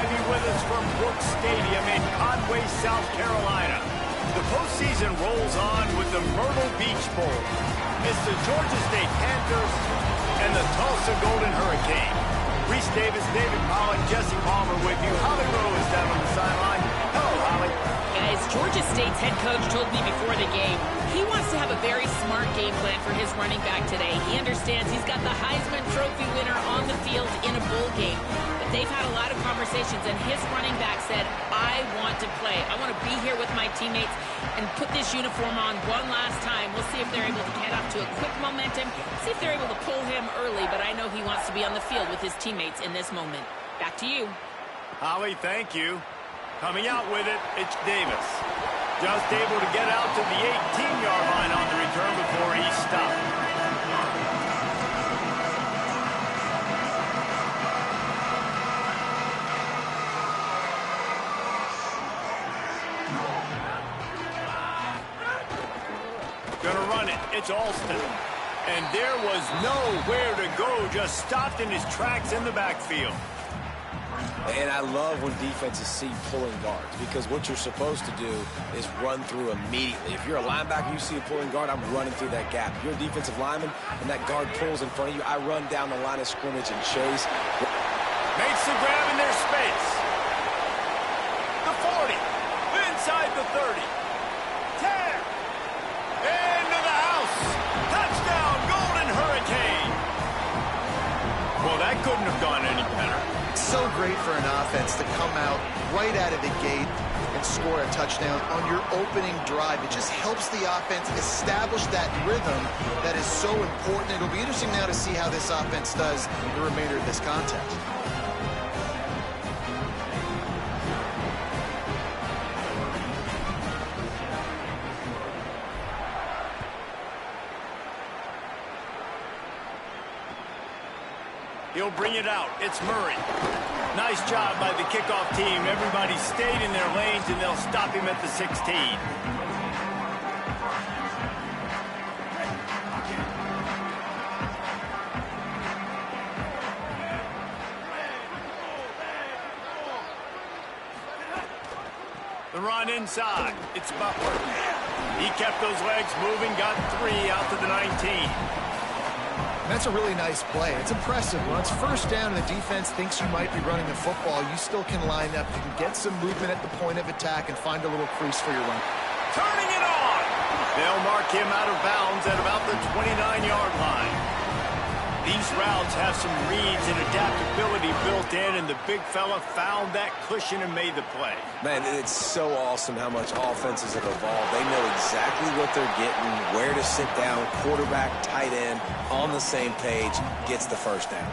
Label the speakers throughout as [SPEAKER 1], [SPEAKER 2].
[SPEAKER 1] Ivy with us from Brooks Stadium in Conway, South Carolina. The postseason rolls on with the Myrtle Beach Bowl. It's the Georgia State Panthers and the Tulsa Golden Hurricane. Reese Davis, David Pollock, Jesse Palmer with you. Holly Rowe is down on the sideline. Hello, Holly.
[SPEAKER 2] Guys, Georgia State's head coach told me before the game he wants to have a very smart game plan for his running back today. He understands he's got the Heisman Trophy winner on the field in a bowl game. But they've had a lot of conversations, and his running back said, I want to play. I want to be here with my teammates and put this uniform on one last time. We'll see if they're able to get off to a quick momentum, see if they're able to pull him early, but I know he wants to be on the field with his teammates in this moment. Back to you.
[SPEAKER 1] Holly, thank you. Coming out with it, it's Davis. Just able to get out to the 18-yard line on the return before he stopped. Gonna run it. It's Alston. And there was nowhere to go. Just stopped in his tracks in the backfield.
[SPEAKER 3] And I love when defenses see pulling guards, because what you're supposed to do is run through immediately. If you're a linebacker, you see a pulling guard, I'm running through that gap. If you're a defensive lineman and that guard pulls in front of you, I run down the line of scrimmage and chase.
[SPEAKER 1] Makes the grab in their space. The 40. Inside the 30. 10. Into the house. Touchdown, Golden Hurricane. Well, that couldn't have gone any better.
[SPEAKER 4] So great for an offense to come out right out of the gate and score a touchdown on your opening drive. It just helps the offense establish that rhythm that is so important. It'll be interesting now to see how this offense does the remainder of this contest.
[SPEAKER 1] He'll bring it out. It's Murray. Nice job by the kickoff team. Everybody stayed in their lanes, and they'll stop him at the 16. The run inside. It's Butler. He kept those legs moving, got 3 out to the 19.
[SPEAKER 4] That's a really nice play. It's impressive. When it's first down and the defense thinks you might be running the football, you still can line up. You can get some movement at the point of attack and find a little crease for your run.
[SPEAKER 1] Turning it on! They'll mark him out of bounds at about the 29-yard line. These routes have some reads and adaptability built in, and the big fella found that cushion and made the play.
[SPEAKER 3] Man, it's so awesome how much offenses have evolved. They know exactly what they're getting, where to sit down, quarterback, tight end, on the same page, gets the first down.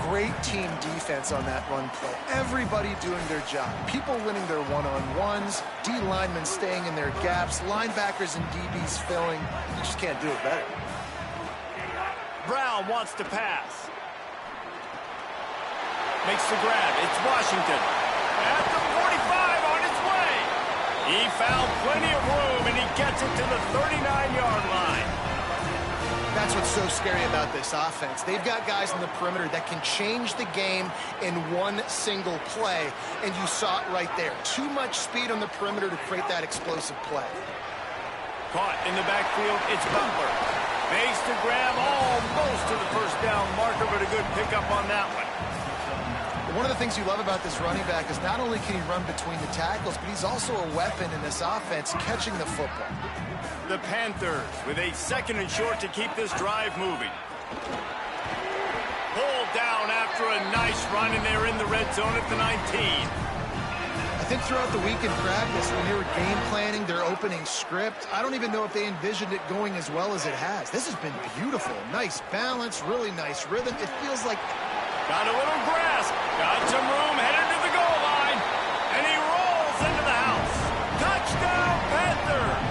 [SPEAKER 4] Great team defense on that run play. Everybody doing their job. People winning their one-on-ones, D linemen staying in their gaps, linebackers and DBs filling. You just can't do it better.
[SPEAKER 1] Brown wants to pass. Makes the grab. It's Washington. At the 45 on his way. He found plenty of room, and he gets it to the 39-yard line.
[SPEAKER 4] That's what's so scary about this offense. They've got guys in the perimeter that can change the game in one single play, and you saw it right there. Too much speed on the perimeter to create that explosive play.
[SPEAKER 1] Caught in the backfield, it's Butler. Makes the grab almost to the first down marker, but a good pickup on that one.
[SPEAKER 4] One of the things you love about this running back is not only can he run between the tackles, but he's also a weapon in this offense catching the football.
[SPEAKER 1] The Panthers with a 2nd and short to keep this drive moving. Pulled down after a nice run, and they're in the red zone at the 19.
[SPEAKER 4] I think throughout the week in practice, when they were game planning their opening script, I don't even know if they envisioned it going as well as it has. This has been beautiful. Nice balance, really nice rhythm. It feels like...
[SPEAKER 1] Got a little grasp, got some room, headed to the goal line, and he rolls into the house. Touchdown, Panthers!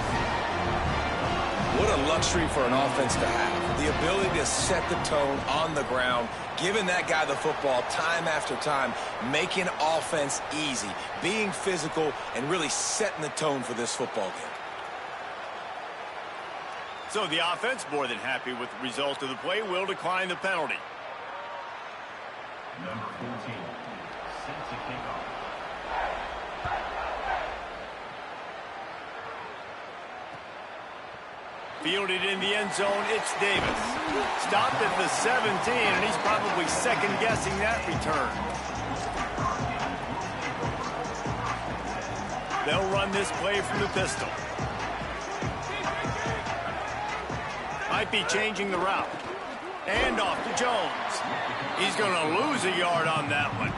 [SPEAKER 3] What a luxury for an offense to have. The ability to set the tone on the ground, giving that guy the football time after time, making offense easy, being physical, and really setting the tone for this football game.
[SPEAKER 1] So the offense, more than happy with the result of the play, will decline the penalty.
[SPEAKER 5] Number 14,
[SPEAKER 1] Fielded in the end zone, it's Davis. Stopped at the 17, and he's probably second-guessing that return. They'll run this play from the pistol. Might be changing the route. And off to Jones. He's going to lose a yard on that one.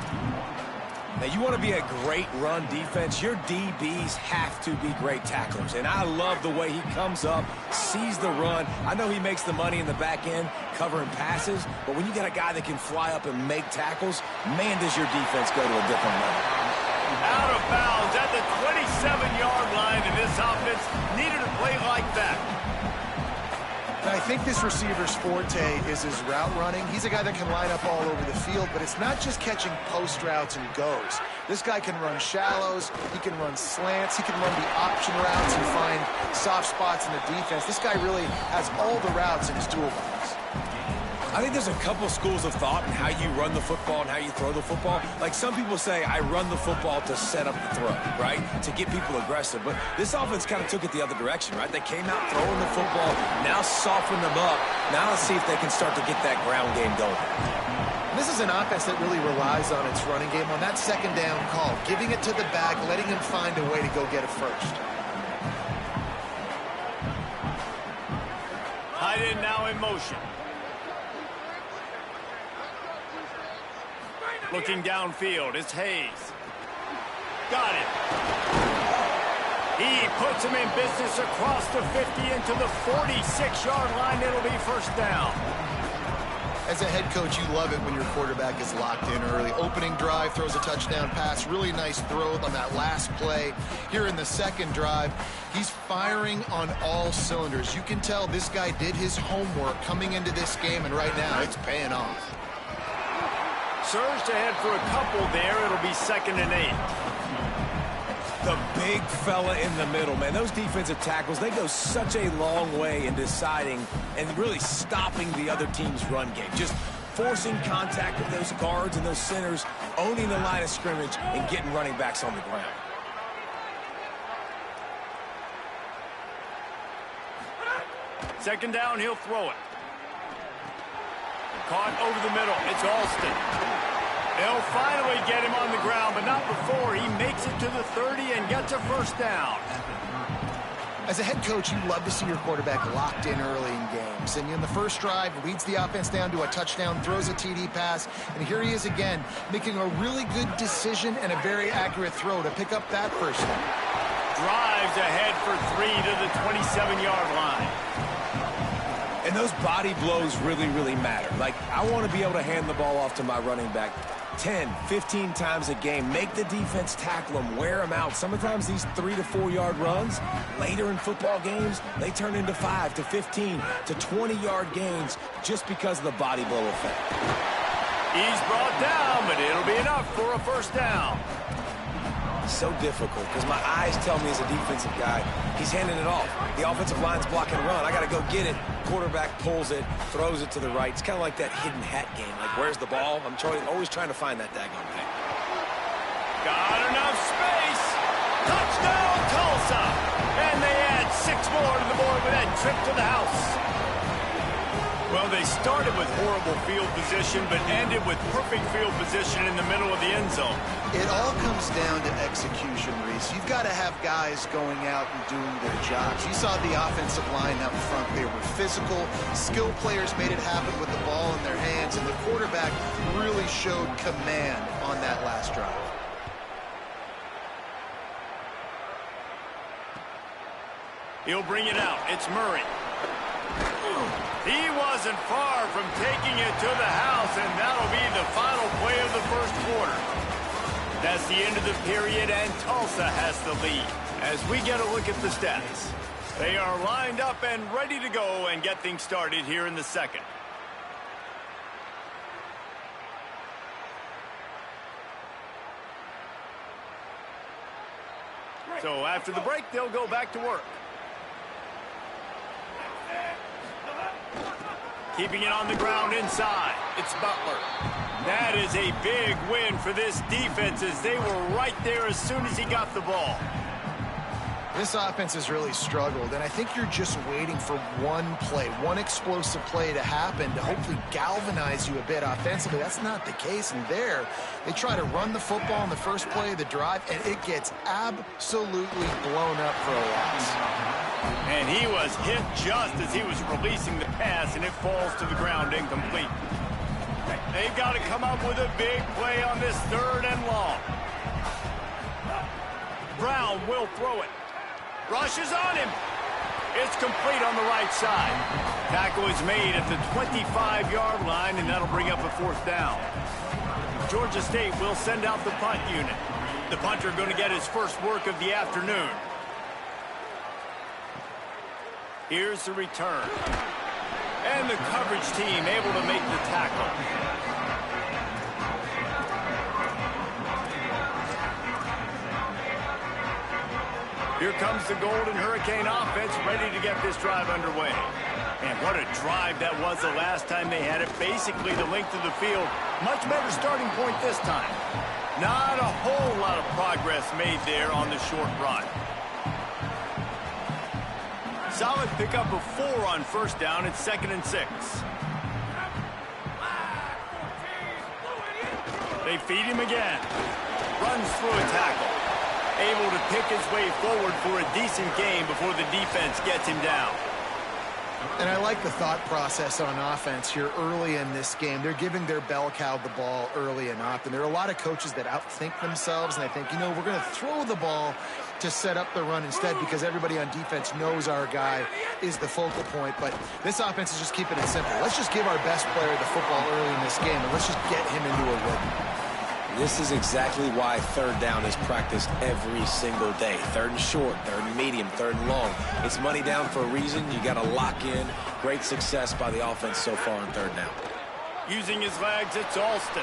[SPEAKER 3] Now, you want to be a great run defense, your DBs have to be great tacklers. And I love the way he comes up, sees the run. I know he makes the money in the back end covering passes, but when you got a guy that can fly up and make tackles, man, does your defense go to a different level.
[SPEAKER 1] Out of bounds at the 27-yard line, and this offense needed a play like that.
[SPEAKER 4] I think this receiver's forte is his route running. He's a guy that can line up all over the field, but it's not just catching post routes and goes. This guy can run shallows, he can run slants, he can run the option routes and find soft spots in the defense. This guy really has all the routes in his toolbox.
[SPEAKER 3] I think there's a couple schools of thought in how you run the football and how you throw the football. Like some people say, I run the football to set up the throw, right? To get people aggressive. But this offense kind of took it the other direction, right? They came out throwing the football, now soften them up. Now let's see if they can start to get that ground game going.
[SPEAKER 4] This is an offense that really relies on its running game, on that second down call, giving it to the back, letting him find a way to go get it first.
[SPEAKER 1] Tight end now in motion. Looking downfield, it's Hayes. Got it. He puts him in business across the 50 into the 46-yard line. It'll be first down.
[SPEAKER 4] As a head coach, you love it when your quarterback is locked in early. Opening drive, throws a touchdown pass. Really nice throw on that last play. Here in the second drive, he's firing on all cylinders. You can tell this guy did his homework coming into this game, and right now it's paying off.
[SPEAKER 1] Surged ahead for a couple there. It'll be 2nd and 8.
[SPEAKER 3] The big fella in the middle, man. Those defensive tackles, they go such a long way in deciding and really stopping the other team's run game. Just forcing contact with those guards and those centers, owning the line of scrimmage, and getting running backs on the ground.
[SPEAKER 1] Second down, he'll throw it. Caught over the middle. It's Alston. They'll finally get him on the ground, but not before he makes it to the 30 and gets a first down.
[SPEAKER 4] As a head coach, you love to see your quarterback locked in early in games. And in the first drive, leads the offense down to a touchdown, throws a TD pass, and here he is again, making a really good decision and a very accurate throw to pick up that first down.
[SPEAKER 1] Drives ahead for 3 to the 27-yard line.
[SPEAKER 3] And those body blows really, really matter. Like, I want to be able to hand the ball off to my running back 10, 15 times a game. Make the defense tackle them, wear them out. Sometimes these 3 to 4 yard runs, later in football games, they turn into 5 to 15 to 20-yard gains just because of the body blow effect.
[SPEAKER 1] He's brought down, but it'll be enough for a first down.
[SPEAKER 3] So difficult because my eyes tell me as a defensive guy, he's handing it off. The offensive line's blocking run. I got to go get it. Quarterback pulls it, throws it to the right. It's kind of like that hidden hat game. Like, where's the ball? I'm always trying to find that daggone thing.
[SPEAKER 1] Got enough space. Touchdown, Tulsa. And they add 6 more to the board with that trip to the house. Well, they started with horrible field position, but ended with perfect field position in the middle of the end zone.
[SPEAKER 4] It all comes down to execution, Reese. You've got to have guys going out and doing their jobs. You saw the offensive line out in front. They were physical. Skilled players made it happen with the ball in their hands, and the quarterback really showed command on that last drive.
[SPEAKER 1] He'll bring it out. It's Murray. He wasn't far from taking it to the house, and that'll be the final play of the first quarter. That's the end of the period, and Tulsa has the lead. As we get a look at the stats, they are lined up and ready to go and get things started here in the second. So after the break, they'll go back to work. Keeping it on the ground inside. It's Butler. That is a big win for this defense as they were right there as soon as he got the ball.
[SPEAKER 4] This offense has really struggled, and I think you're just waiting for one play, one explosive play to happen to hopefully galvanize you a bit offensively. That's not the case, and there, they try to run the football in the first play of the drive, and it gets absolutely blown up for a loss.
[SPEAKER 1] And he was hit just as he was releasing the pass, and it falls to the ground incomplete. They've got to come up with a big play on this 3rd and long. Brown will throw it. Rushes on him. It's complete on the right side. Tackle is made at the 25-yard line, and that'll bring up a 4th down. Georgia State will send out the punt unit. The punter going to get his first work of the afternoon. Here's the return. And the coverage team able to make the tackle. Here comes the Golden Hurricane offense ready to get this drive underway. And what a drive that was the last time they had it. Basically the length of the field. Much better starting point this time. Not a whole lot of progress made there on the short run. Solid pickup of 4 on 1st down. It's 2nd and 6. They feed him again. Runs through a tackle. Able to pick his way forward for a decent game before the defense gets him down.
[SPEAKER 4] And I like the thought process on offense here early in this game. They're giving their bell cow the ball early and often. There are a lot of coaches that outthink themselves, and I think, you know, we're going to throw the ball to set up the run instead because everybody on defense knows our guy is the focal point. But this offense is just keeping it simple. Let's just give our best player the football early in this game, and let's just get him into a rhythm.
[SPEAKER 3] This is exactly why 3rd down is practiced every single day. 3rd and short, 3rd and medium, 3rd and long. It's money down for a reason. You got to lock in. Great success by the offense so far on 3rd down.
[SPEAKER 1] Using his legs, it's Alston.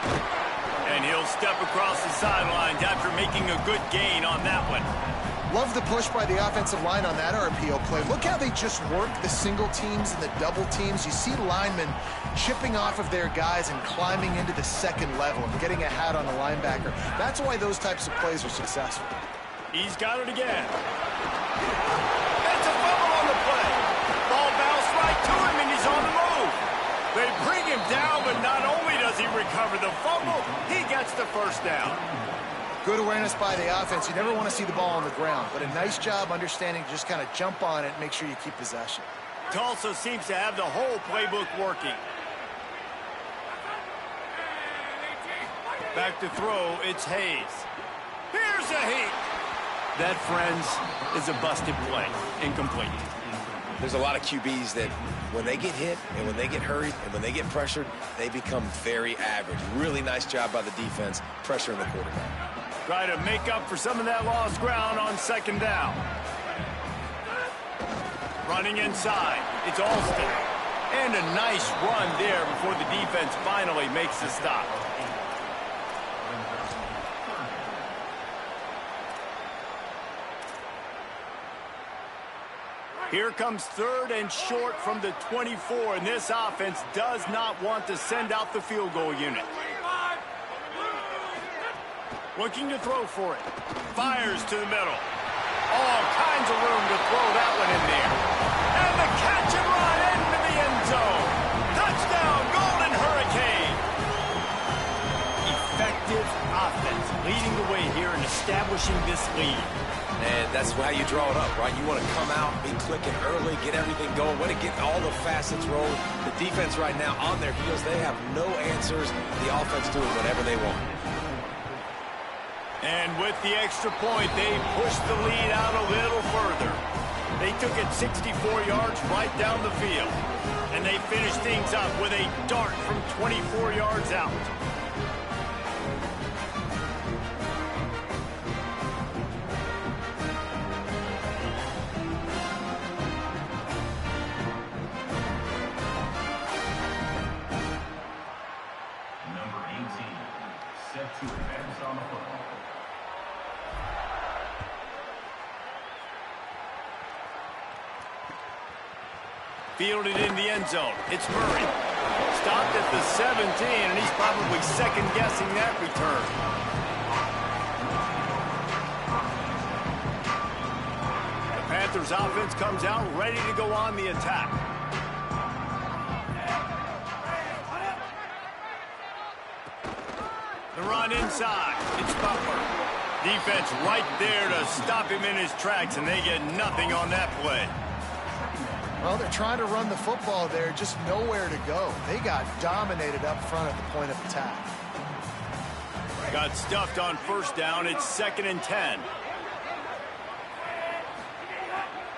[SPEAKER 1] And he'll step across the sidelines after making a good gain on that one.
[SPEAKER 4] Love the push by the offensive line on that RPO play. Look how they just work the single teams and the double teams. You see linemen chipping off of their guys and climbing into the 2nd level and getting a hat on the linebacker. That's why those types of plays are successful.
[SPEAKER 1] He's got it again. That's a fumble on the play. Ball bounced right to him, and he's on the move. They bring him down, but not only does he recover the fumble, he gets the 1st down.
[SPEAKER 4] Good awareness by the offense. You never want to see the ball on the ground, but a nice job understanding to just kind of jump on it and make sure you keep possession.
[SPEAKER 1] Tulsa seems to have the whole playbook working. Back to throw, it's Hayes. Here's a hit. That, friends, is a busted play. Incomplete.
[SPEAKER 3] There's a lot of QBs that when they get hit and when they get hurried and when they get pressured, they become very average. Really nice job by the defense pressuring the quarterback.
[SPEAKER 1] Try to make up for some of that lost ground on 2nd down. Running inside, it's Alston. And a nice run there before the defense finally makes the stop. Here comes 3rd and short from the 24, and this offense does not want to send out the field goal unit. Looking to throw for it. Fires to the middle. All kinds of room to throw that one in there. And the catch and run into the end zone. Touchdown, Golden Hurricane. Effective offense leading the way here and establishing this lead.
[SPEAKER 3] And that's how you draw it up, right? You want to come out, be clicking early, get everything going, want to get all the facets rolling. The defense right now on their heels, they have no answers. The offense doing whatever they want.
[SPEAKER 1] And with the extra point, they pushed the lead out a little further. They took it 64 yards right down the field. And they finished things up with a dart from 24 yards out. Fielded in the end zone. It's Murray. Stopped at the 17, and he's probably second-guessing that return. The Panthers offense comes out ready to go on the attack. The run inside. It's Butler. Defense right there to stop him in his tracks, and they get nothing on that play.
[SPEAKER 4] Well, they're trying to run the football there, just nowhere to go. They got dominated up front at the point of attack.
[SPEAKER 1] Got stuffed on first down. It's 2nd and 10.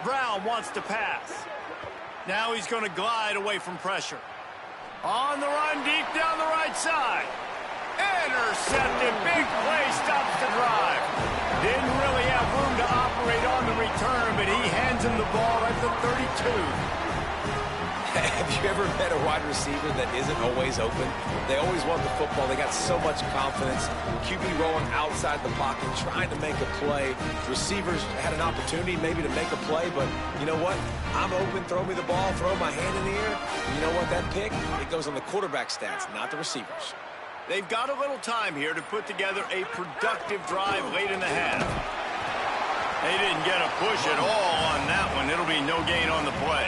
[SPEAKER 1] Brown wants to pass. Now he's going to glide away from pressure. On the run, deep down the right side. Intercepted. Big play stops the drive. Didn't really have room to operate on the return, but he hands him the ball at the 32.
[SPEAKER 3] Have you ever met a wide receiver that isn't always open? They always want the football. They got so much confidence. QB rolling outside the pocket, trying to make a play. Receivers had an opportunity maybe to make a play, but you know what? I'm open, throw me the ball, throw my hand in the air. You know what? That pick, it goes on the quarterback stats, not the receivers.
[SPEAKER 1] They've got a little time here to put together a productive drive late in the half. They didn't get a push at all on that one. It'll be no gain on the play.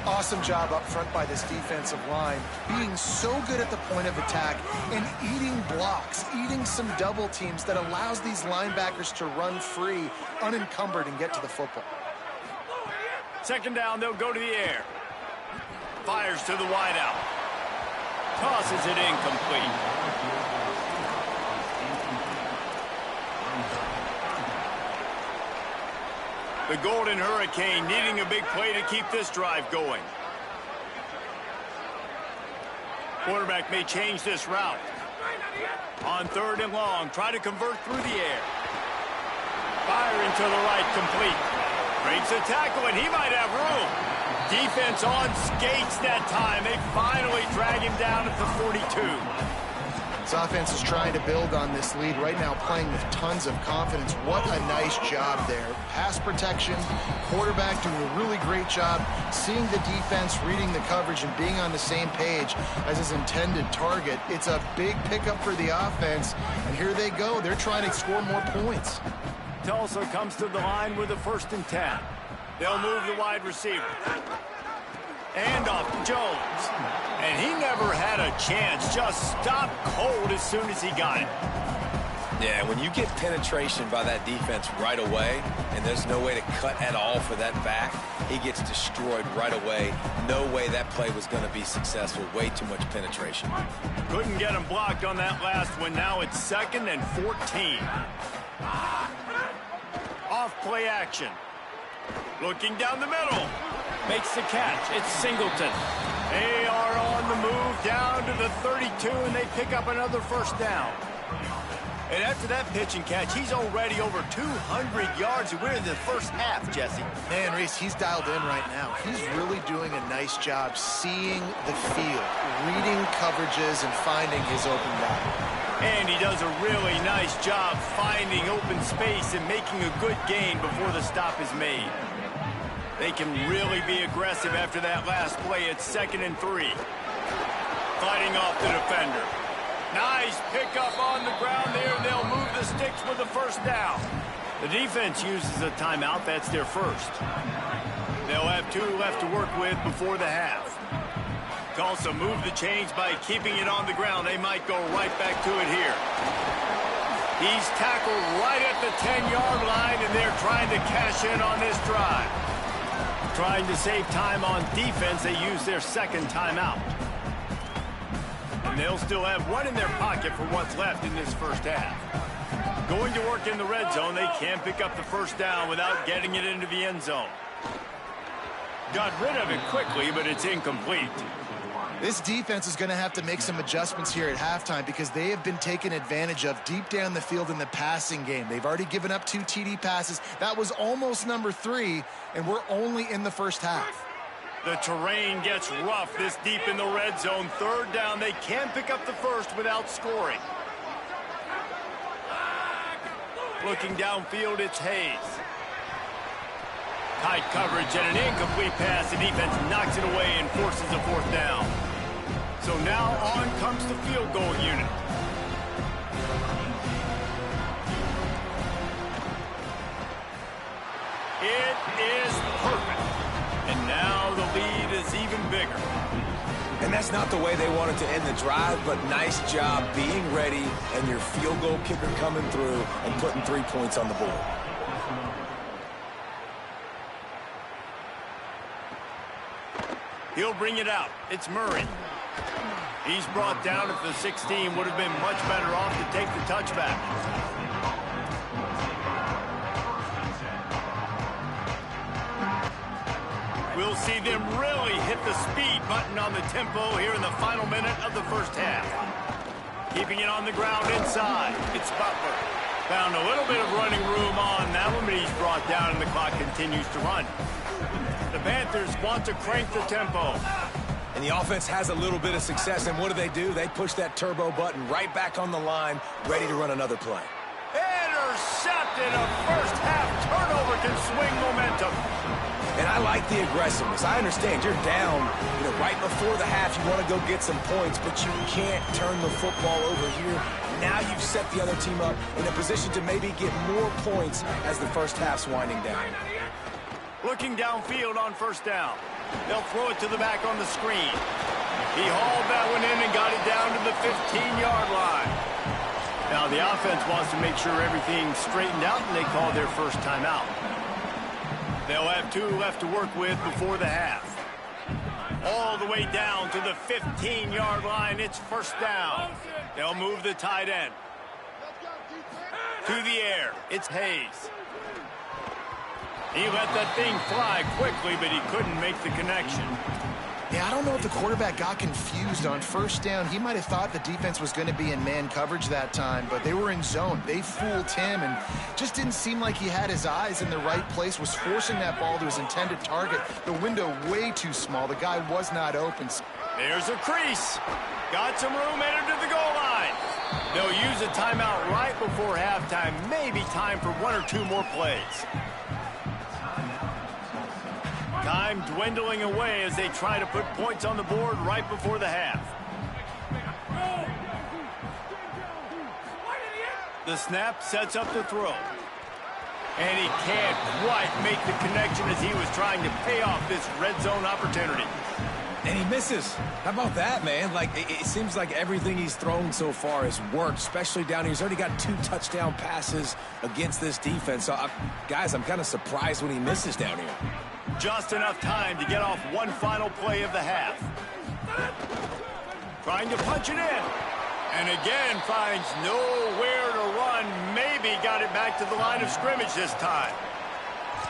[SPEAKER 4] Awesome job up front by this defensive line, being so good at the point of attack and eating blocks, eating some double teams that allows these linebackers to run free, unencumbered, and get to the football.
[SPEAKER 1] 2nd down, they'll go to the air. Fires to the wideout. Tosses it incomplete. The Golden Hurricane needing a big play to keep this drive going. Quarterback may change this route. On 3rd and long, try to convert through the air. Firing to the right, complete. Breaks a tackle, and he might have room. Defense on skates that time. They finally drag him down at the 42.
[SPEAKER 4] This offense is trying to build on this lead right now, playing with tons of confidence. What a nice job there. Pass protection, quarterback doing a really great job, seeing the defense, reading the coverage, and being on the same page as his intended target. It's a big pickup for the offense, and here they go. They're trying to score more points.
[SPEAKER 1] Tulsa comes to the line with a 1st and 10. They'll move the wide receiver. And off to Jones. And he never had a chance. Just stopped cold as soon as he got it.
[SPEAKER 3] Yeah, when you get penetration by that defense right away, and there's no way to cut at all for that back, he gets destroyed right away. No way that play was going to be successful. Way too much penetration.
[SPEAKER 1] Couldn't get him blocked on that last one. Now it's 2nd and 14. Off play action. Looking down the middle. Makes the catch. It's Singleton. They are on the move down to the 32, and they pick up another 1st down. And after that pitch and catch, he's already over 200 yards. We're in the first half, Jesse.
[SPEAKER 4] Man, Reese, he's dialed in right now. He's really doing a nice job seeing the field, reading coverages, and finding his open guy.
[SPEAKER 1] And he does a really nice job finding open space and making a good gain before the stop is made. They can really be aggressive after that last play. It's 2nd and 3. Fighting off the defender. Nice pickup on the ground there. They'll move the sticks with the 1st down. The defense uses a timeout. That's their 1st. They'll have 2 left to work with before the half. Tulsa move the chains by keeping it on the ground. They might go right back to it here. He's tackled right at the 10-yard line, and they're trying to cash in on this drive. Trying to save time on defense, they use their 2nd timeout. And they'll still have 1 in their pocket for what's left in this 1st half. Going to work in the red zone, they can't pick up the 1st down without getting it into the end zone. Got rid of it quickly, but it's incomplete.
[SPEAKER 4] This defense is going to have to make some adjustments here at halftime because they have been taken advantage of deep down the field in the passing game. They've already given up 2 TD passes. That was almost number 3, and we're only in the 1st half.
[SPEAKER 1] The terrain gets rough this deep in the red zone. 3rd down, they can't pick up the 1st without scoring. Looking downfield, it's Hayes. Tight coverage and an incomplete pass. The defense knocks it away and forces a fourth down. So now on comes the field goal unit. It is perfect. And now the lead is even bigger.
[SPEAKER 3] And that's not the way they wanted to end the drive, but nice job being ready and your field goal kicker coming through and putting 3 points on the board.
[SPEAKER 1] He'll bring it out. It's Murray. He's brought down at the 16. Would have been much better off to take the touchback. We'll see them really hit the speed button on the tempo here in the final minute of the first half. Keeping it on the ground inside. It's Butler. Found a little bit of running room on that one, but he's brought down and the clock continues to run. The Panthers want to crank the tempo.
[SPEAKER 3] And the offense has a little bit of success, and what do? They push that turbo button right back on the line, ready to run another play.
[SPEAKER 1] Intercepted. A first half turnover can swing momentum.
[SPEAKER 3] And I like the aggressiveness. I understand you're down, right before the half. You want to go get some points, but you can't turn the football over here. Now you've set the other team up in a position to maybe get more points as the first half's winding down.
[SPEAKER 1] Looking downfield on first down. They'll throw it to the back on the screen. He hauled that one in and got it down to the 15-yard line. Now the offense wants to make sure everything's straightened out, and they call their first timeout. They'll have 2 left to work with before the half. All the way down to the 15-yard line. It's first down. They'll move the tight end. To the air. It's Hayes. He let that thing fly quickly, but he couldn't make the connection.
[SPEAKER 4] Yeah, I don't know if the quarterback got confused on first down. He might have thought the defense was going to be in man coverage that time, but they were in zone. They fooled him and just didn't seem like he had his eyes in the right place, was forcing that ball to his intended target. The window way too small. The guy was not open.
[SPEAKER 1] There's a crease. Got some room headed to the goal line. They'll use a timeout right before halftime. Maybe time for 1 or 2 more plays. Time dwindling away as they try to put points on the board right before the half. The snap sets up the throw. And he can't quite make the connection as he was trying to pay off this red zone opportunity.
[SPEAKER 3] And he misses. How about that, man? It seems like everything he's thrown so far has worked, especially down here. He's already got 2 touchdown passes against this defense. So, guys, I'm kind of surprised when he misses down here.
[SPEAKER 1] Just enough time to get off one final play of the half. Trying to punch it in. And again finds nowhere to run. Maybe got it back to the line of scrimmage this time.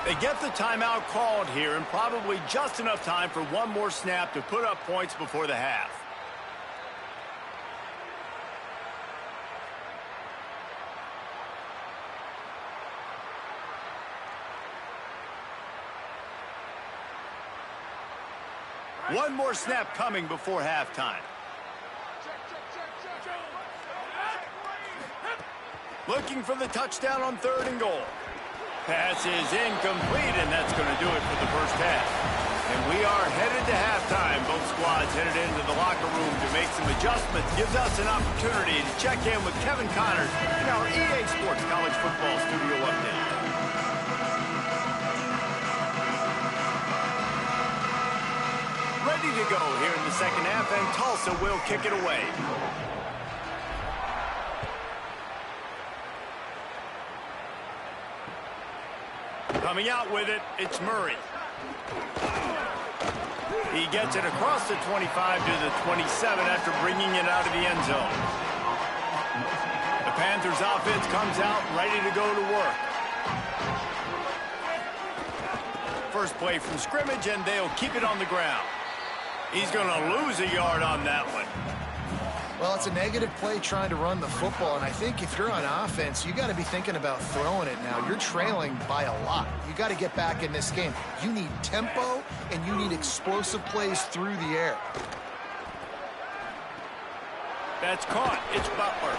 [SPEAKER 1] They get the timeout called here, and probably just enough time for 1 more snap to put up points before the half. One more snap coming before halftime. Looking for the touchdown on 3rd and goal. Pass is incomplete, and that's going to do it for the first half. And we are headed to halftime. Both squads headed into the locker room to make some adjustments. Gives us an opportunity to check in with Kevin Connors in our EA Sports College Football Studio Update. Ready to go here in the second half, and Tulsa will kick it away. Coming out with it, it's Murray. He gets it across the 25 to the 27 after bringing it out of the end zone. The Panthers offense comes out ready to go to work. First play from scrimmage, and they'll keep it on the ground. He's going to lose a yard on that one.
[SPEAKER 4] Well, it's a negative play trying to run the football, and I think if you're on offense, you got to be thinking about throwing it now. You're trailing by a lot. You got to get back in this game. You need tempo, and you need explosive plays through the air.
[SPEAKER 1] That's caught. It's Butler.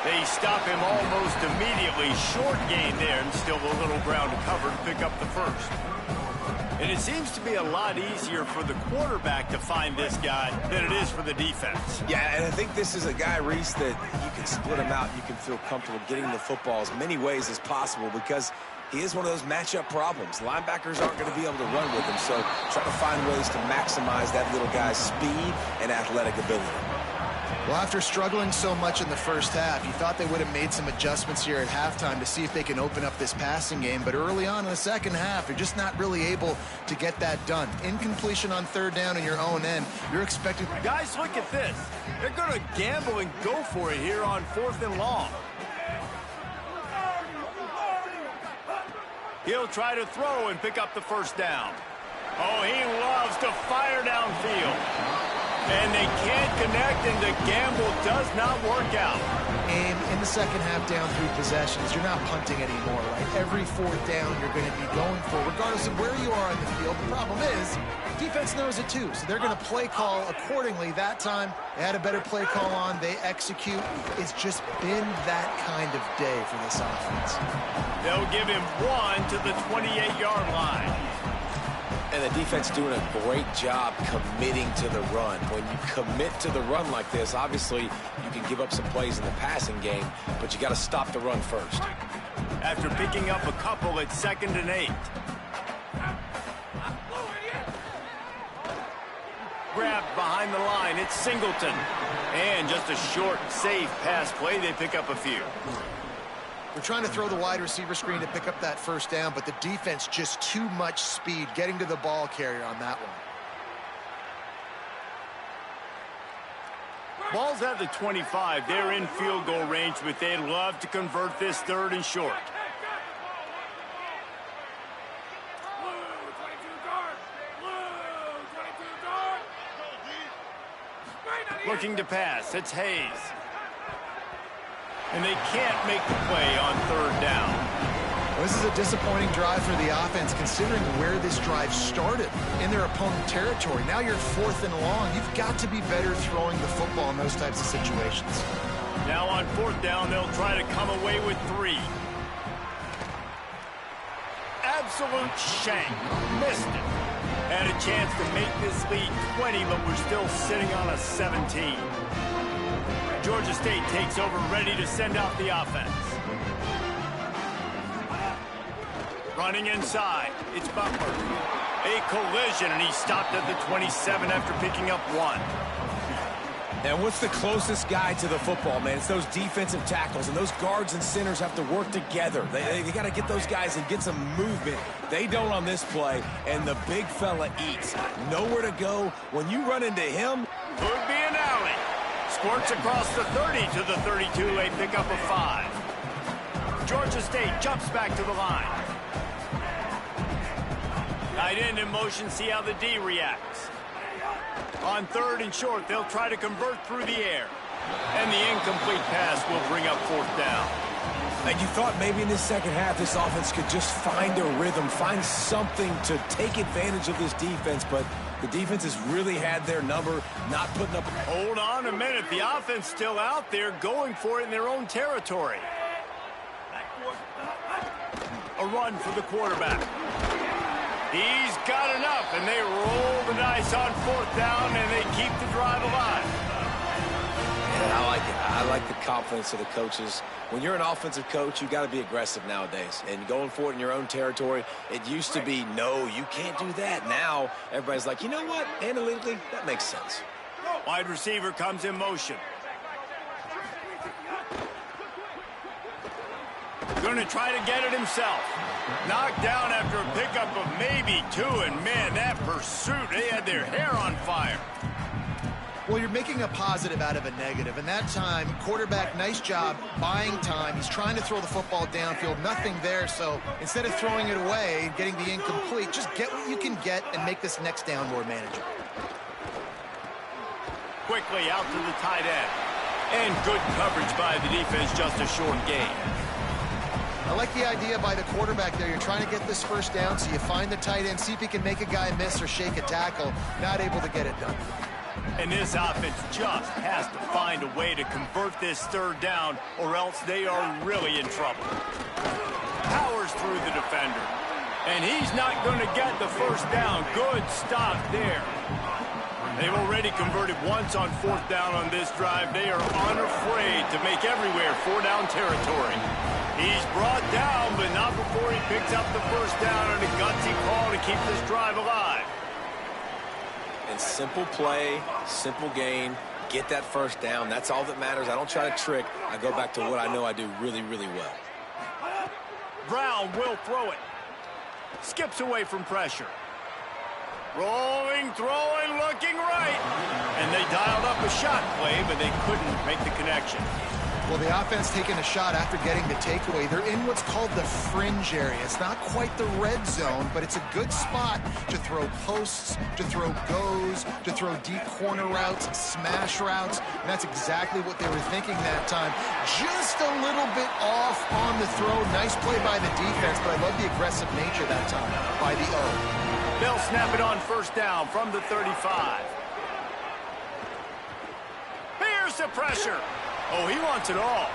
[SPEAKER 1] They stop him almost immediately. Short gain there, and still a little ground to cover to pick up the first. And it seems to be a lot easier for the quarterback to find this guy than it is for the defense.
[SPEAKER 3] Yeah, and I think this is a guy, Reese, that you can split him out. You can feel comfortable getting the football as many ways as possible because he is one of those matchup problems. Linebackers aren't going to be able to run with him, so try to find ways to maximize that little guy's speed and athletic ability.
[SPEAKER 4] Well, after struggling so much in the first half, you thought they would have made some adjustments here at halftime to see if they can open up this passing game. But early on in the second half, they're just not really able to get that done. Incompletion on third down in your own end. You're expecting...
[SPEAKER 1] Guys, look at this. They're going to gamble and go for it here on 4th and long. He'll try to throw and pick up the first down. Oh, he loves to fire downfield. And they can't connect, and the gamble does not work out.
[SPEAKER 4] And in the second half, down 3 possessions, you're not punting anymore, right? Every 4th down you're going to be going for, regardless of where you are on the field. The problem is, defense knows it too, so they're going to play call accordingly. That time, they had a better play call on. They execute. It's just been that kind of day for this offense.
[SPEAKER 1] They'll give him 1 to the 28-yard line.
[SPEAKER 3] And the defense doing a great job committing to the run. When you commit to the run like this, obviously you can give up some plays in the passing game, but you got to stop the run first.
[SPEAKER 1] After picking up a couple at 2nd and 8. Grabbed behind the line, it's Singleton. And just a short, safe pass play, they pick up a few.
[SPEAKER 4] They're trying to throw the wide receiver screen to pick up that first down, but the defense just too much speed getting to the ball carrier on that one.
[SPEAKER 1] Ball's at the 25. They're in field goal range, but they'd love to convert this 3rd and short. Looking to pass. It's Hayes. And they can't make the play on 3rd down.
[SPEAKER 4] Well, this is a disappointing drive for the offense, considering where this drive started, in their opponent territory. Now you're 4th and long. You've got to be better throwing the football in those types of situations.
[SPEAKER 1] Now on 4th down, they'll try to come away with 3. Absolute shank. Missed it. Had a chance to make this lead 20, but we're still sitting on a 17. Georgia State takes over, ready to send out the offense. Running inside, it's Butler. A collision, and he stopped at the 27 after picking up 1.
[SPEAKER 3] And what's the closest guy to the football, man? It's those defensive tackles, and those guards and centers have to work together. They got to get those guys and get some movement. They don't on this play, and the big fella eats. Nowhere to go. When you run into him,
[SPEAKER 1] could be an alley. Squirts across the 30 to the 32. They pick up a 5. Georgia State jumps back to the line. Tight end in motion. See how the D reacts. On 3rd and short, they'll try to convert through the air. And the incomplete pass will bring up 4th down.
[SPEAKER 3] And you thought maybe in this second half this offense could just find a rhythm, find something to take advantage of this defense, but the defense has really had their number, not putting up...
[SPEAKER 1] Hold on a minute. The offense still out there going for it in their own territory. A run for the quarterback. He's got enough, and they roll the dice on 4th down, and they keep the drive alive.
[SPEAKER 3] Yeah, I like it. I like the confidence of the coaches. When you're an offensive coach, you got to be aggressive nowadays. And going for it in your own territory, it used to be, no, you can't do that. Now, everybody's like, you know what? Analytically, that makes sense.
[SPEAKER 1] Wide receiver comes in motion. Going to try to get it himself. Knocked down after a pickup of maybe 2, and man, that pursuit, they had their hair on fire.
[SPEAKER 4] Well, you're making a positive out of a negative, and that time, quarterback, nice job buying time. He's trying to throw the football downfield, nothing there, so instead of throwing it away and getting the incomplete, just get what you can get and make this next down more manageable.
[SPEAKER 1] Quickly out to the tight end. And good coverage by the defense, just a short gain.
[SPEAKER 4] I like the idea by the quarterback there. You're trying to get this first down, so you find the tight end, see if he can make a guy miss or shake a tackle. Not able to get it done.
[SPEAKER 1] And this offense just has to find find a way to convert this third down, or else they are really in trouble. Powers through the defender. And he's not going to get the first down. Good stop there. They've already converted once on fourth down on this drive. They are unafraid to make everywhere four-down territory. He's brought down, but not before he picks up the first down on a gutsy call to keep this drive alive.
[SPEAKER 3] And simple play, simple gain, get that first down. That's all that matters. I don't try to trick. I go back to what I know I do really, really well.
[SPEAKER 1] Brown will throw it. Skips away from pressure. Rolling, throwing, looking right. And they dialed up a shot play, but they couldn't make the connection.
[SPEAKER 4] Well, the offense taking a shot after getting the takeaway. They're in what's called the fringe area. It's not quite the red zone, but it's a good spot to throw posts, to throw goes, to throw deep corner routes, smash routes. And that's exactly what they were thinking that time. Just a little bit off on the throw. Nice play by the defense, but I love the aggressive nature that time by the O.
[SPEAKER 1] They'll snap it on first down from the 35. Here's the pressure. Oh, he wants it all.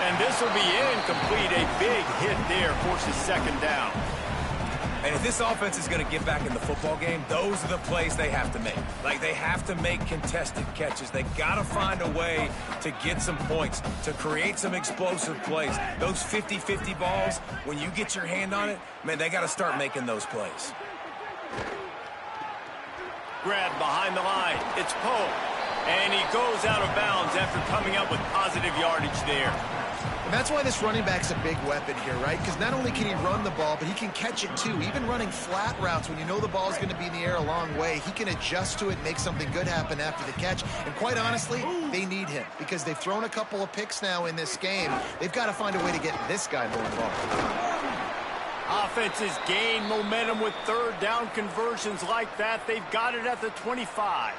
[SPEAKER 1] And this will be incomplete. A big hit there forces second down.
[SPEAKER 3] And if this offense is going to get back in the football game, those are the plays they have to make. Like, they have to make contested catches. They got to find a way to get some points, to create some explosive plays. Those 50-50 balls, when you get your hand on it, man, they got to start making those plays.
[SPEAKER 1] Grab behind the line. It's Poe. And he goes out of bounds after coming up with positive yardage there.
[SPEAKER 4] And that's why this running back's a big weapon here, right? Because not only can he run the ball, but he can catch it too. Even running flat routes when you know the ball's going to be in the air a long way, he can adjust to it and make something good happen after the catch. And quite honestly, they need him because they've thrown a couple of picks now in this game. They've got to find a way to get this guy more involved.
[SPEAKER 1] Offenses gain momentum with third down conversions like that. They've got it at the 25.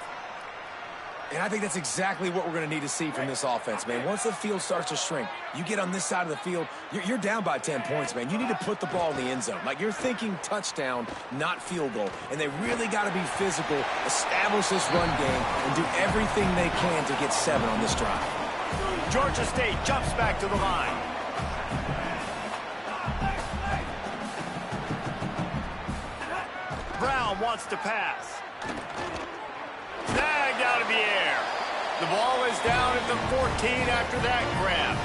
[SPEAKER 3] And I think that's exactly what we're going to need to see from this offense, man. Once the field starts to shrink, you get on this side of the field, you're down by 10 points, man. You need to put the ball in the end zone. Like, you're thinking touchdown, not field goal. And they really got to be physical, establish this run game, and do everything they can to get 7 on this drive.
[SPEAKER 1] Georgia State jumps back to the line. Brown wants to pass. Snagged out of the air. The ball is down at the 14 after that grab.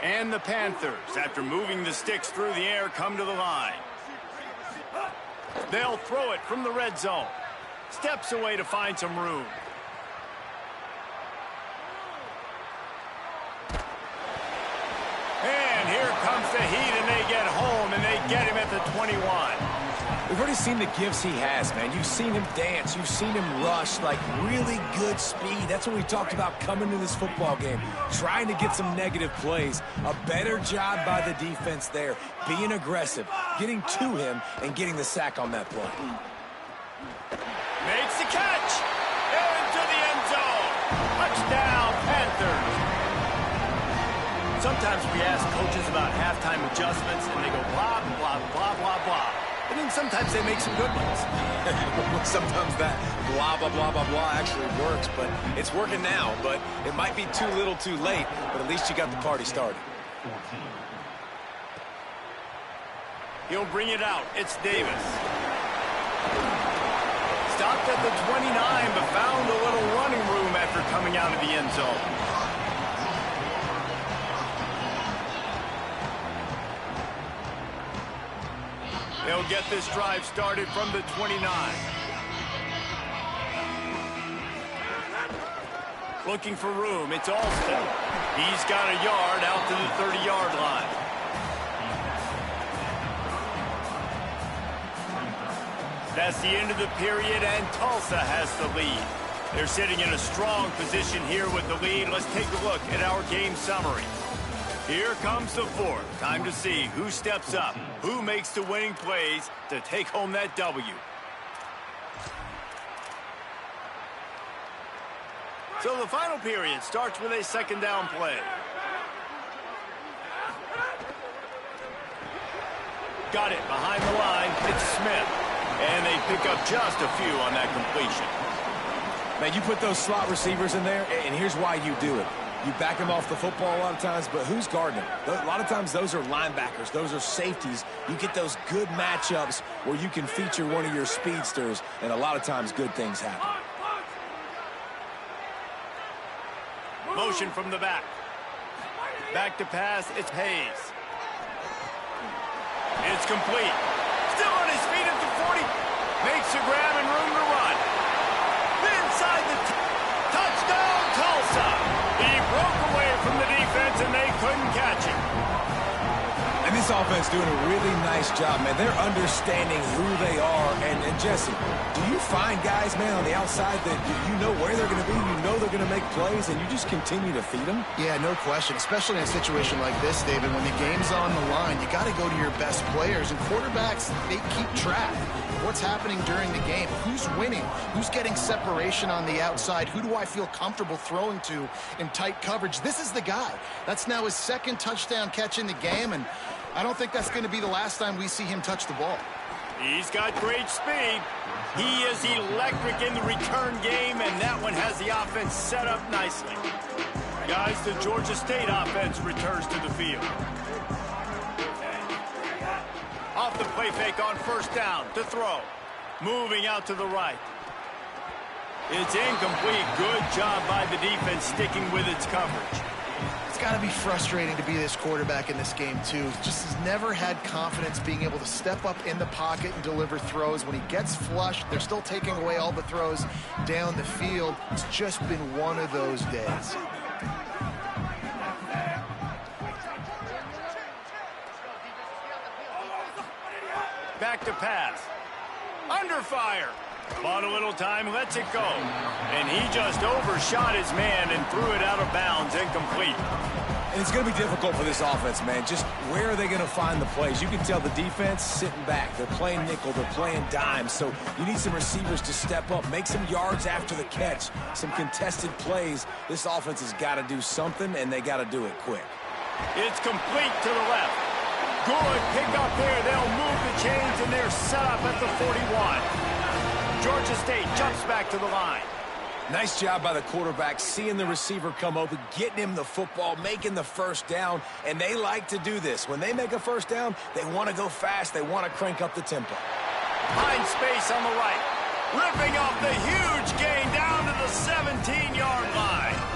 [SPEAKER 1] And the Panthers, after moving the sticks through the air, come to the line. They'll throw it from the red zone. Steps away to find some room. And here comes the heat, and they get home, and they get him at the 21.
[SPEAKER 3] We've already seen the gifts he has, man. You've seen him dance. You've seen him rush, like really good speed. That's what we talked about coming to this football game, trying to get some negative plays. A better job by the defense there, being aggressive, getting to him, and getting the sack on that play.
[SPEAKER 1] Makes the catch. Into the end zone. Touchdown, Panthers. Sometimes we ask coaches about halftime adjustments, and they go blah, blah, blah, blah, blah. And then sometimes they make some good ones.
[SPEAKER 3] Sometimes that blah, blah, blah, blah, blah actually works, but it's working now. But it might be too little too late, but at least you got the party started.
[SPEAKER 1] He'll bring it out. It's Davis. Stopped at the 29, but found a little running room after coming out of the end zone. They'll get this drive started from the 29. Looking for room. It's Alston. He's got a yard out to the 30-yard line. That's the end of the period, and Tulsa has the lead. They're sitting in a strong position here with the lead. Let's take a look at our game summary. Here comes the fourth. Time to see who steps up, who makes the winning plays to take home that W. So the final period starts with a second down play. Got it behind the line. It's Smith. And they pick up just a few on that completion.
[SPEAKER 3] Man, you put those slot receivers in there, and here's why you do it. You back them off the football a lot of times, but who's guarding them? A lot of times those are linebackers. Those are safeties. You get those good matchups where you can feature one of your speedsters, and a lot of times good things happen.
[SPEAKER 1] Motion from the back. Back to pass, it's Hayes. It's complete. Still on his feet at the 40. Makes a grab and room to run. Inside the touchdown, Tulsa. He broke away from the defense, and they couldn't catch him.
[SPEAKER 3] And this offense doing a really nice job, man. They're understanding who they are. And Jesse, do you find guys, man, on the outside that you know where they're going to be, you know they're going to make plays, and you just continue to feed them?
[SPEAKER 4] Yeah, no question, especially in a situation like this, David. When the game's on the line, you got to go to your best players. And quarterbacks, they keep track. What's happening during the game? Who's winning? Who's getting separation on the outside? Who do I feel comfortable throwing to in tight coverage? This is the guy. That's now his second touchdown catch in the game, and I don't think that's going to be the last time we see him touch the ball.
[SPEAKER 1] He's got great speed. He is electric in the return game, and that one has the offense set up nicely. Guys, the Georgia State offense returns to the field. Off the play fake on first down to throw. Moving out to the right. It's incomplete. Good job by the defense sticking with its coverage.
[SPEAKER 4] It's got to be frustrating to be this quarterback in this game, too. Just has never had confidence being able to step up in the pocket and deliver throws. When he gets flushed, they're still taking away all the throws down the field. It's just been one of those days.
[SPEAKER 1] Back to pass. Under fire. Bought a little time, lets it go. And he just overshot his man and threw it out of bounds, incomplete.
[SPEAKER 3] And it's going to be difficult for this offense, man. Just where are they going to find the plays? You can tell the defense sitting back. They're playing nickel. They're playing dime. So you need some receivers to step up, make some yards after the catch, some contested plays. This offense has got to do something, and they got to do it quick.
[SPEAKER 1] It's complete to the left. Good pick up there. They'll move the chains, and they're set up at the 41. Georgia State jumps back to the line.
[SPEAKER 3] Nice job by the quarterback, seeing the receiver come open, getting him the football, making the first down, and they like to do this. When they make a first down, they want to go fast. They want to crank up the tempo.
[SPEAKER 1] Find space on the right. Ripping off the huge gain down to the 17-yard line.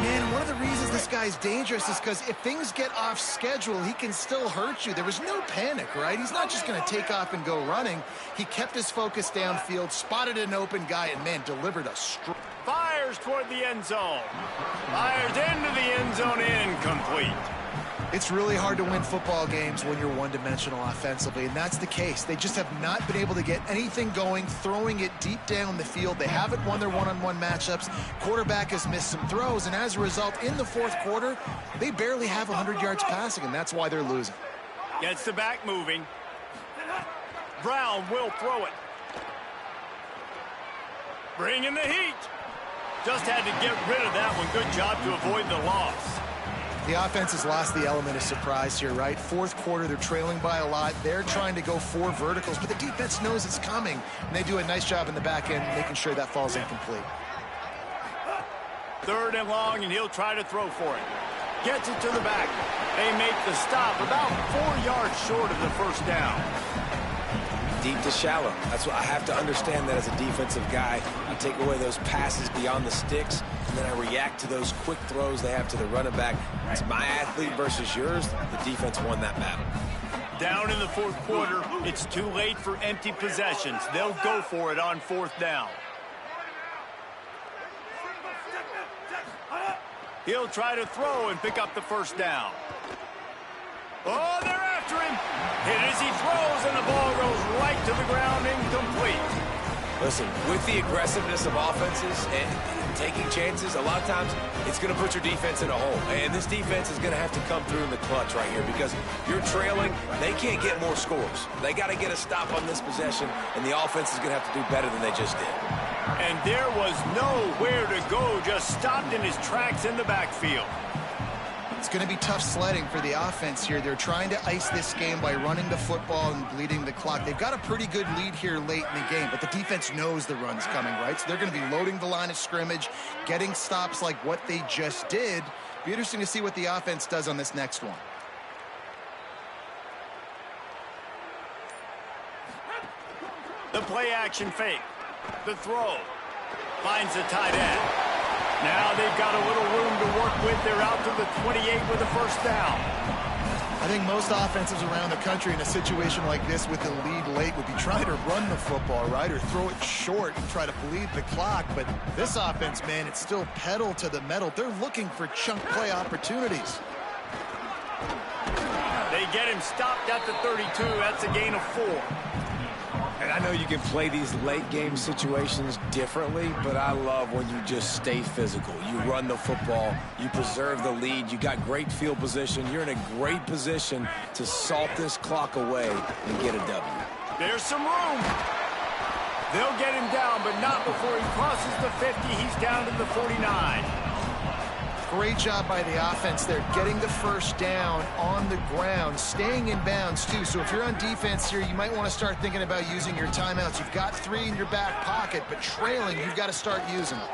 [SPEAKER 4] Man, one of the reasons this guy's dangerous is because if things get off schedule, he can still hurt you. There was no panic, right? He's not just going to take off and go running. He kept his focus downfield, spotted an open guy, and, man, delivered a strike.
[SPEAKER 1] Fires toward the end zone. Fires into the end zone, incomplete.
[SPEAKER 4] It's really hard to win football games when you're one-dimensional offensively, and that's the case. They just have not been able to get anything going, throwing it deep down the field. They haven't won their one-on-one matchups. Quarterback has missed some throws, and as a result, in the fourth quarter, they barely have 100 yards passing, and that's why they're losing.
[SPEAKER 1] Gets the back moving. Brown will throw it. Bringing the heat. Just had to get rid of that one. Good job to avoid the loss.
[SPEAKER 4] The offense has lost the element of surprise here, right? Fourth quarter, they're trailing by a lot. They're trying to go 4 verticals, but the defense knows it's coming, and they do a nice job in the back end making sure that falls incomplete.
[SPEAKER 1] 3rd and long, and he'll try to throw for it. Gets it to the back. They make the stop about 4 yards short of the first down.
[SPEAKER 3] Deep to shallow. That's what I have to understand, that as a defensive guy, I take away those passes beyond the sticks, and then I react to those quick throws they have to the running back. It's my athlete versus yours. The defense won that battle.
[SPEAKER 1] Down in the fourth quarter, it's too late for empty possessions. They'll go for it on 4th down. He'll try to throw and pick up the first down. Oh, they're after him. Hit as he throws, and the ball goes right to the ground, incomplete.
[SPEAKER 3] Listen, with the aggressiveness of offenses and taking chances, a lot of times it's going to put your defense in a hole. And this defense is going to have to come through in the clutch right here, because you're trailing. They can't get more scores. They got to get a stop on this possession, and the offense is going to have to do better than they just did.
[SPEAKER 1] And there was nowhere to go, just stopped in his tracks in the backfield.
[SPEAKER 4] It's going to be tough sledding for the offense here. They're trying to ice this game by running the football and bleeding the clock. They've got a pretty good lead here late in the game, but the defense knows the run's coming, right? So they're going to be loading the line of scrimmage, getting stops like what they just did. Be interesting to see what the offense does on this next one.
[SPEAKER 1] The play action fake. The throw. Finds the tight end. Now they've got a little room to work with. They're out to the 28 with a first down.
[SPEAKER 4] I think most offenses around the country in a situation like this with the lead late would be trying to run the football, right, or throw it short and try to bleed the clock. But this offense, man, it's still pedal to the metal. They're looking for chunk play opportunities.
[SPEAKER 1] They get him stopped at the 32. That's a gain of 4.
[SPEAKER 3] And I know you can play these late game situations differently, but I love when you just stay physical. You run the football, you preserve the lead, you got great field position, you're in a great position to salt this clock away and get a W.
[SPEAKER 1] There's some room. They'll get him down, but not before he crosses the 50. He's down to the 49.
[SPEAKER 4] Great job by the offense there, getting the first down on the ground, staying in bounds, too. So if you're on defense here, you might want to start thinking about using your timeouts. You've got 3 in your back pocket, but trailing, you've got to start using them.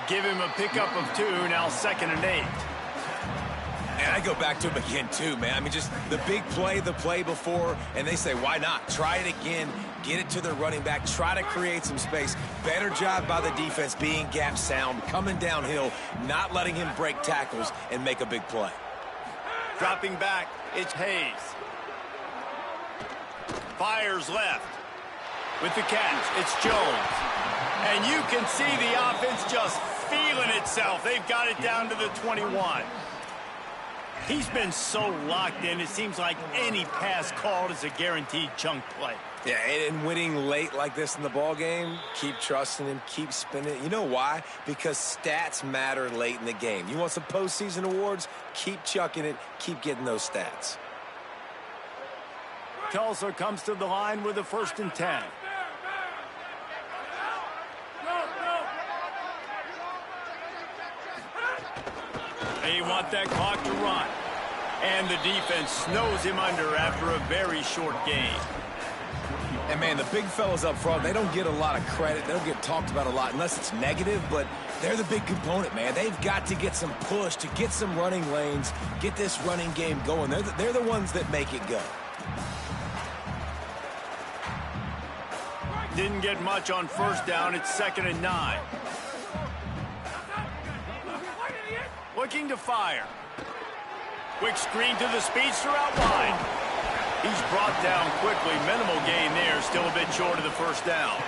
[SPEAKER 1] Give him a pickup of 2, now 2nd and 8.
[SPEAKER 3] And I go back to him again, too, man. I mean, just the big play, the play before, and they say, why not? Try it again, get it to the running back, try to create some space. Better job by the defense being gap sound, coming downhill, not letting him break tackles and make a big play.
[SPEAKER 1] Dropping back, it's Hayes. Fires left. With the catch, it's Jones. And you can see the offense just feeling itself. They've got it down to the 21. He's been so locked in, it seems like any pass called is a guaranteed chunk play.
[SPEAKER 3] Yeah, and winning late like this in the ball game, keep trusting him, keep spinning. You know why? Because stats matter late in the game. You want some postseason awards? Keep chucking it, keep getting those stats.
[SPEAKER 1] Tulsa comes to the line with a 1st and 10. They want that clock to run. And the defense snows him under after a very short game.
[SPEAKER 3] And, man, the big fellas up front, they don't get a lot of credit. They don't get talked about a lot unless it's negative, but they're the big component, man. They've got to get some push, to get some running lanes, get this running game going. They're the ones that make it go.
[SPEAKER 1] Didn't get much on 1st down. It's 2nd and 9. Looking to fire. Quick screen to the speedster out wide. He's brought down quickly. Minimal gain there. Still a bit short of the 1st down.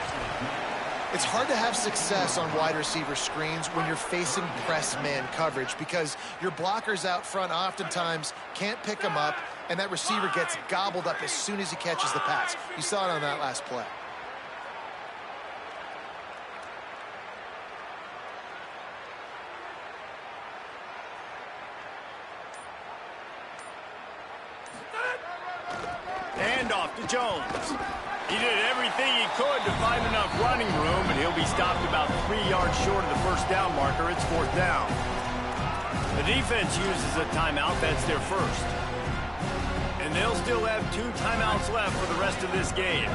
[SPEAKER 4] It's hard to have success on wide receiver screens when you're facing press man coverage because your blockers out front oftentimes can't pick them up, and that receiver gets gobbled up as soon as he catches the pass. You saw it on that last play.
[SPEAKER 1] Handoff to Jones. He did everything he could to find enough running room, and he'll be stopped about 3 yards short of the 1st down marker. It's 4th down. The defense uses a timeout. That's their 1st. And they'll still have 2 timeouts left for the rest of this game.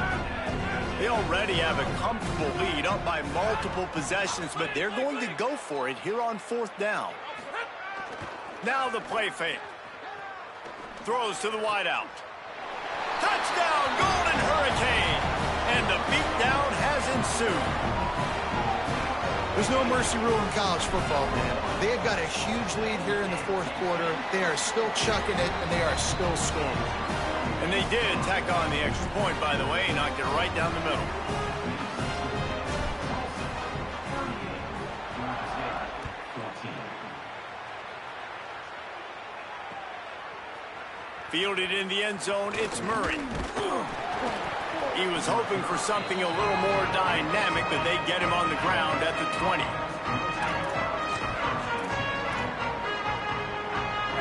[SPEAKER 1] They already have a comfortable lead, up by multiple possessions, but they're going to go for it here on 4th down. Now the play fake. Throws to the wideout. Touchdown, Golden Hurricane! And the beatdown has ensued.
[SPEAKER 4] There's no mercy rule in college football, man. They have got a huge lead here in the 4th quarter. They are still chucking it, and they are still scoring.
[SPEAKER 1] And they did tack on the extra point, by the way, knocked it right down the middle. Fielded in the end zone, it's Murray. He was hoping for something a little more dynamic, but they get him on the ground at the 20.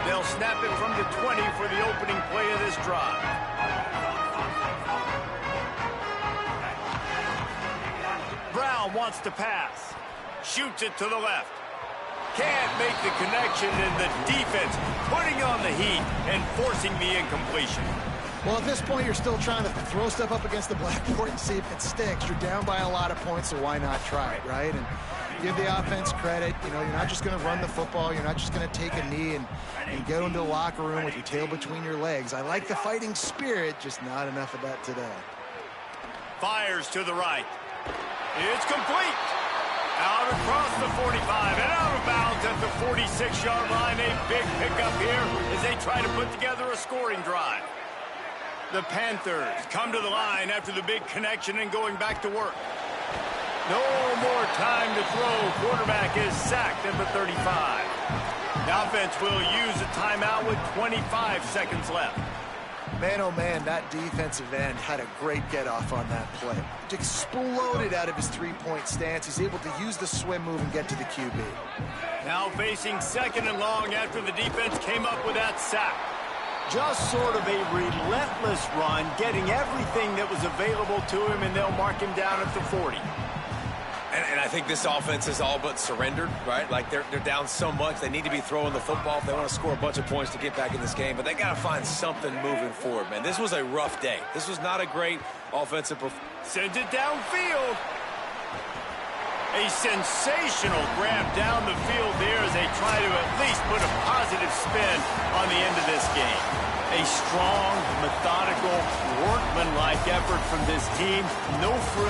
[SPEAKER 1] They'll snap it from the 20 for the opening play of this drive. Brown wants to pass. Shoots it to the left. Can't make the connection, and the defense putting on the heat and forcing the incompletion.
[SPEAKER 4] Well, at this point, you're still trying to throw stuff up against the blackboard and see if it sticks. You're down by a lot of points, so why not try it, right? And give the offense credit. You know, you're not just going to run the football. You're not just going to take a knee and go into the locker room with your tail between your legs. I like the fighting spirit, just not enough of that today.
[SPEAKER 1] Fires to the right. It's complete. Out across the 45 and out of bounds at the 46-yard line. A big pickup here as they try to put together a scoring drive. The Panthers come to the line after the big connection and going back to work. No more time to throw. Quarterback is sacked at the 35. The offense will use a timeout with 25 seconds left.
[SPEAKER 4] Man, oh man, that defensive end had a great get-off on that play. It exploded out of his three-point stance. He's able to use the swim move and get to the QB.
[SPEAKER 1] Now facing second and long after the defense came up with that sack. Just sort of a relentless run, getting everything that was available to him, and they'll mark him down at the 40.
[SPEAKER 3] And I think this offense is all but surrendered, right? Like, they're down so much. They need to be throwing the football if they want to score a bunch of points to get back in this game. But they got to find something moving forward, man. This was a rough day. This was not a great offensive performance.
[SPEAKER 1] Sends it downfield. A sensational grab down the field there as they try to at least put a positive spin on the end of this game. A strong, methodical, workmanlike effort from this team. No frill.